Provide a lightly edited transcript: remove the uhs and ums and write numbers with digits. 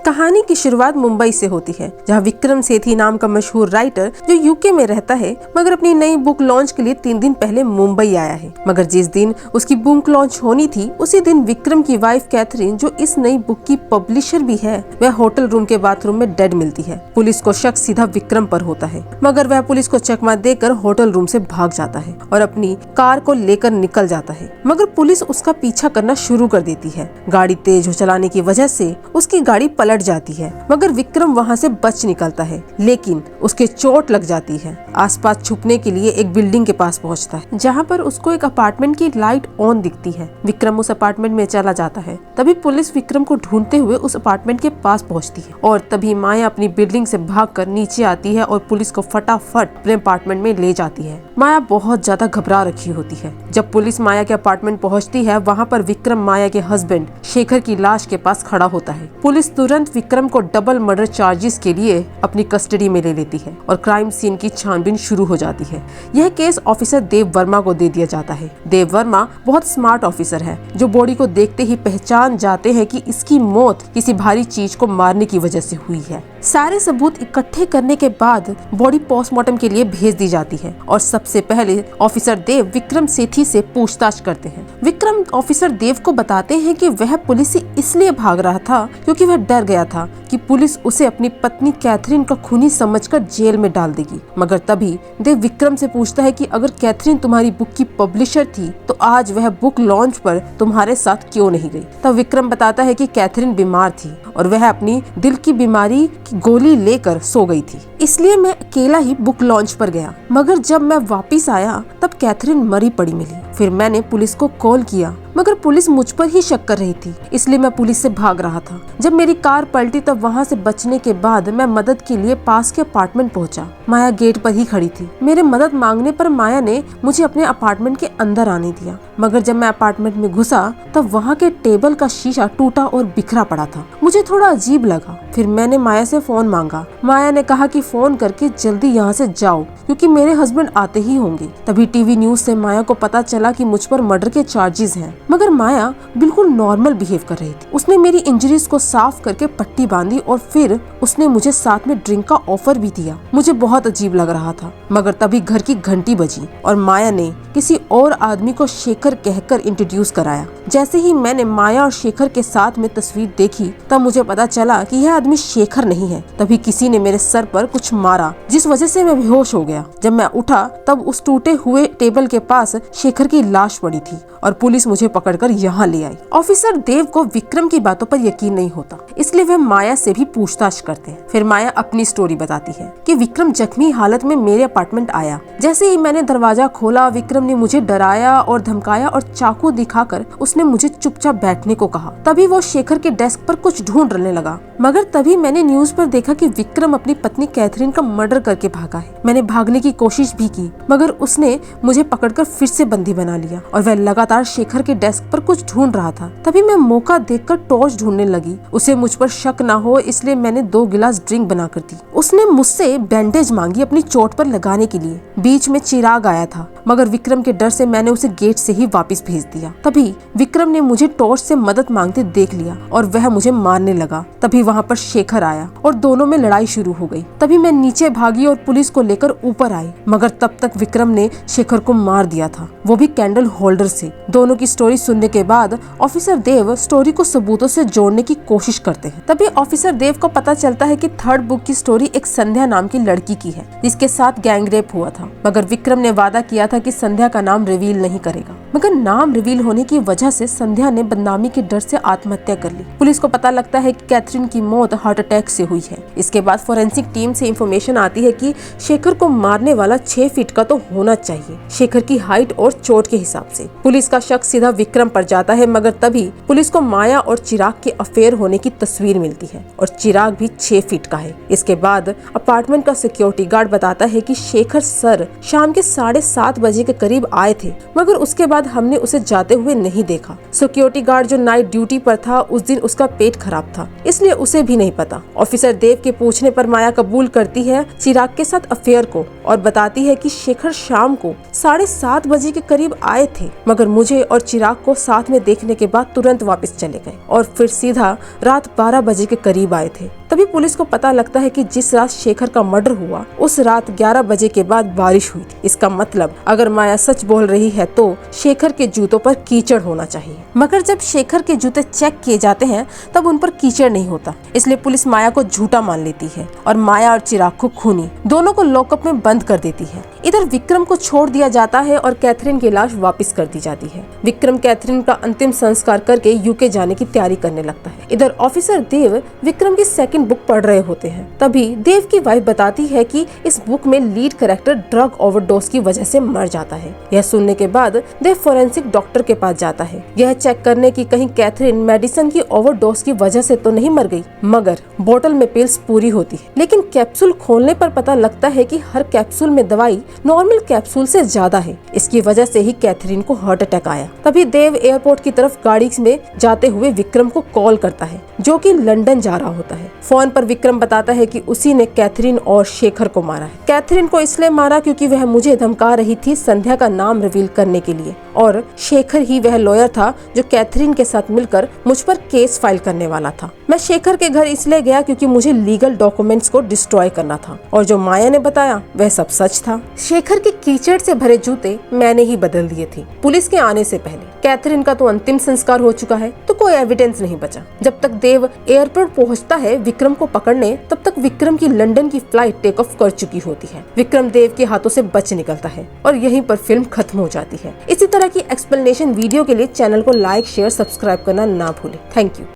कहानी की शुरुआत मुंबई से होती है, जहाँ विक्रम सेठी नाम का मशहूर राइटर जो यूके में रहता है मगर अपनी नई बुक लॉन्च के लिए 3 दिन पहले मुंबई आया है। मगर जिस दिन उसकी बुक लॉन्च होनी थी उसी दिन विक्रम की वाइफ कैथरीन, जो इस नई बुक की पब्लिशर भी है, वह होटल रूम के बाथरूम में डेड मिलती है। पुलिस को शक सीधा विक्रम पर होता है, मगर वह पुलिस को चकमा देकर होटल रूम से भाग जाता है और अपनी कार को लेकर निकल जाता है। मगर पुलिस उसका पीछा करना शुरू कर देती है। गाड़ी तेज चलाने की वजह से उसकी गाड़ी पलट जाती है, मगर विक्रम वहां से बच निकलता है, लेकिन उसके चोट लग जाती है। आसपास छुपने के लिए एक बिल्डिंग के पास पहुंचता है, जहां पर उसको एक अपार्टमेंट की लाइट ऑन दिखती है। विक्रम उस अपार्टमेंट में चला जाता है। तभी पुलिस विक्रम को ढूंढते हुए उस अपार्टमेंट के पास पहुंचती है और तभी माया अपनी बिल्डिंग से भागकर नीचे आती है और पुलिस को फटाफट अपने अपार्टमेंट में ले जाती है। माया बहुत ज्यादा घबरा रखी होती है। जब पुलिस माया के अपार्टमेंट पहुंचती है, वहां पर विक्रम माया के हस्बैंड शेखर की लाश के पास खड़ा होता है। पुलिस तुरंत विक्रम को डबल मर्डर चार्जेस के लिए अपनी कस्टडी में ले लेती है और क्राइम सीन की छानबीन शुरू हो जाती है। यह केस ऑफिसर देव वर्मा को दे दिया जाता है। देव वर्मा बहुत स्मार्ट ऑफिसर है, जो बॉडी को देखते ही पहचान जाते हैं कि इसकी मौत किसी भारी चीज को मारने की वजह से हुई है। सारे सबूत इकट्ठे करने के बाद बॉडी पोस्टमार्टम के लिए भेज दी जाती है और सबसे पहले ऑफिसर देव विक्रम सेठी से पूछताछ करते हैं। विक्रम ऑफिसर देव को बताते हैं कि वह पुलिस से इसलिए भाग रहा था क्योंकि वह डर गया था कि पुलिस उसे अपनी पत्नी कैथरीन का खूनी समझकर जेल में डाल देगी। मगर तभी देव विक्रम से पूछता है कि अगर कैथरीन तुम्हारी बुक की पब्लिशर थी तो आज वह बुक लॉन्च पर तुम्हारे साथ क्यों नहीं गई। तब विक्रम बताता है कि कैथरीन बीमार थी और वह अपनी दिल की बीमारी की गोली लेकर सो गई थी, इसलिए मैं अकेला ही बुक लॉन्च पर गया। मगर जब मैं वापस आया तब कैथरीन मरी पड़ी मिली। फिर मैंने पुलिस को कॉल किया, मगर पुलिस मुझ पर ही शक कर रही थी, इसलिए मैं पुलिस से भाग रहा था। जब मेरी कार पलटी तब वहां से बचने के बाद मैं मदद के लिए पास के अपार्टमेंट पहुंचा। माया गेट पर ही खड़ी थी। मेरे मदद मांगने पर माया ने मुझे अपने अपार्टमेंट के अंदर आने दिया, मगर जब मैं अपार्टमेंट में घुसा तब वहाँ के टेबल का शीशा टूटा और बिखरा पड़ा था। मुझे थोड़ा अजीब लगा। फिर मैंने माया से फोन मांगा। माया ने कहा कि फोन करके जल्दी यहाँ से जाओ क्योंकि मेरे हस्बैंड आते ही होंगे। तभी टीवी न्यूज से माया को पता चला कि मुझ पर मर्डर के चार्जेस हैं, मगर माया बिल्कुल नॉर्मल बिहेव कर रही थी। उसने मेरी इंजरीज को साफ करके पट्टी बांधी और फिर उसने मुझे साथ में ड्रिंक का ऑफर भी दिया। मुझे बहुत अजीब लग रहा था, मगर तभी घर की घंटी बजी और माया ने किसी और आदमी को शेखर कहकर इंट्रोड्यूस कराया। जैसे ही मैंने माया और शेखर के साथ में तस्वीर देखी तब मुझे पता चला कि यह आदमी शेखर नहीं है। तभी किसी ने मेरे सर पर कुछ मारा, जिस वजह से मैं बेहोश हो गया। जब मैं उठा तब उस टूटे हुए टेबल के पास शेखर की लाश पड़ी थी और पुलिस मुझे पकड़कर यहाँ ले आई। ऑफिसर देव को विक्रम की बातों पर यकीन नहीं होता, इसलिए वह माया से भी पूछताछ करते हैं। फिर माया अपनी स्टोरी बताती है कि विक्रम जख्मी हालत में मेरे अपार्टमेंट आया। जैसे ही मैंने दरवाजा खोला, विक्रम ने मुझे डराया और धमकाया और चाकू दिखाकर उसने मुझे चुपचाप बैठने को कहा। तभी वो शेखर के डेस्क पर कुछ ढूंढने लगा, मगर तभी मैंने न्यूज पर देखा कि विक्रम अपनी पत्नी कैथरीन का मर्डर करके भागा है। मैंने भागने की कोशिश भी की, मगर उसने मुझे पकड़कर फिर से बंदी बना लिया और वह लगातार शेखर के डेस्क पर कुछ ढूंढ रहा था। तभी मैं मौका देखकर टॉर्च ढूंढने लगी। उसे मुझ पर शक ना हो इसलिए मैंने 2 गिलास ड्रिंक बनाकर दी। उसने मुझसे बैंडेज मांगी अपनी चोट पर लगाने के लिए। बीच में चिराग आया था, मगर विक्रम के डर से मैंने उसे गेट से ही वापस भेज दिया। तभी विक्रम ने मुझे टॉर्च से मदद मांगते देख लिया और वह मुझे मारने लगा। तभी वहाँ पर शेखर आया और दोनों में लड़ाई शुरू हो गई। तभी मैं नीचे भागी और पुलिस को लेकर ऊपर आई, मगर तब तक विक्रम ने शेखर को मार दिया था, वो भी कैंडल होल्डर से। दोनों की स्टोरी सुनने के बाद ऑफिसर देव स्टोरी को सबूतों से जोड़ने की कोशिश करते हैं। तभी ऑफिसर देव को पता चलता है कि 3rd बुक की स्टोरी एक संध्या नाम की लड़की की है, जिसके साथ गैंग रेप हुआ था। मगर विक्रम ने वादा किया था कि संध्या का नाम रिवील नहीं करेगा, मगर नाम रिवील होने की वजह से संध्या ने बदनामी के डर से आत्महत्या कर ली। पुलिस को पता लगता है कि कैथरीन की मौत हार्ट अटैक से हुई है। इसके बाद फोरेंसिक टीम से इंफॉर्मेशन आती है कि शेखर को मारने वाला 6 फीट का तो होना चाहिए, शेखर की हाइट और चोट के हिसाब से। पुलिस का शक सीधा विक्रम पर जाता है, मगर तभी पुलिस को माया और चिराग के अफेयर होने की तस्वीर मिलती है और चिराग भी 6 फीट का है। इसके बाद अपार्टमेंट का सिक्योरिटी गार्ड बताता है कि शेखर सर शाम के 7:30 बजे के करीब आए थे, मगर उसके बाद हमने उसे जाते हुए नहीं देखा। सिक्योरिटी गार्ड जो नाइट ड्यूटी पर था उस दिन उसका पेट खराब था, इसलिए उसे भी नहीं पता। ऑफिसर देव के पूछने पर माया कबूल करती है चिराग के साथ अफेयर को और बताती है कि शेखर शाम को 7:30 बजे के करीब आए थे, मगर मुझे और चिराग को साथ में देखने के बाद तुरंत वापस चले गए और फिर सीधा रात 12 बजे के करीब आए थे। तभी पुलिस को पता लगता है कि जिस रात शेखर का मर्डर हुआ उस रात 11 बजे के बाद बारिश हुई थी। इसका मतलब अगर माया सच बोल रही है तो शेखर के जूतों पर कीचड़ होना चाहिए, मगर जब शेखर के जूते चेक किए जाते हैं तब उन पर कीचड़ नहीं होता, इसलिए पुलिस माया को झूठा मान लेती है और माया और चिराग को खूनी दोनों को लॉकअप में बंद कर देती है। इधर विक्रम को छोड़ दिया जाता है और कैथरीन की लाश वापस कर दी जाती है। विक्रम कैथरीन का अंतिम संस्कार करके यूके जाने की तैयारी करने लगता है। इधर ऑफिसर देव विक्रम की सेकंड बुक पढ़ रहे होते हैं। तभी देव की वाइफ बताती है कि इस बुक में लीड कैरेक्टर ड्रग ओवरडोज की वजह से मर जाता है। यह सुनने के बाद देव फोरेंसिक डॉक्टर के पास जाता है, यह चेक करने की कहीं कैथरीन मेडिसिन की ओवरडोज की वजह से तो नहीं मर गई। मगर बोतल में पिल्स पूरी होती है, लेकिन कैप्सूल खोलने पर पता लगता है कि हर कैप्सूल में दवाई नॉर्मल कैप्सूल से ज्यादा है। इसकी वजह से ही कैथरीन को हार्ट अटैक आया। तभी देव एयरपोर्ट की तरफ गाड़ी में जाते हुए विक्रम को कॉल करता है, जो कि लंदन जा रहा होता है। फोन पर विक्रम बताता है कि उसी ने कैथरीन और शेखर को मारा है। कैथरीन को इसलिए मारा क्योंकि वह मुझे धमका रही थी संध्या का नाम रिवील करने के लिए, और शेखर ही वह लॉयर था जो कैथरीन के साथ मिलकर मुझ पर केस फाइल करने वाला था। मैं शेखर के घर इसलिए गया क्योंकि मुझे लीगल डॉक्यूमेंट्स को डिस्ट्रॉय करना था, और जो माया ने बताया वह सब सच था। शेखर के कीचड़ से भरे जूते मैंने ही बदल दिए थे पुलिस के आने से पहले। कैथरीन का तो अंतिम संस्कार हो चुका है, तो कोई एविडेंस नहीं बचा। जब तक देव एयरपोर्ट पहुंचता है विक्रम को पकड़ने, तब तक विक्रम की लंदन की फ्लाइट टेक ऑफ कर चुकी होती है। विक्रम देव के हाथों से बच निकलता है और यहीं पर फिल्म खत्म हो जाती है। इसी तरह की एक्सप्लेनेशन वीडियो के लिए चैनल को लाइक, शेयर, सब्सक्राइब करना ना भूलें। Thank you.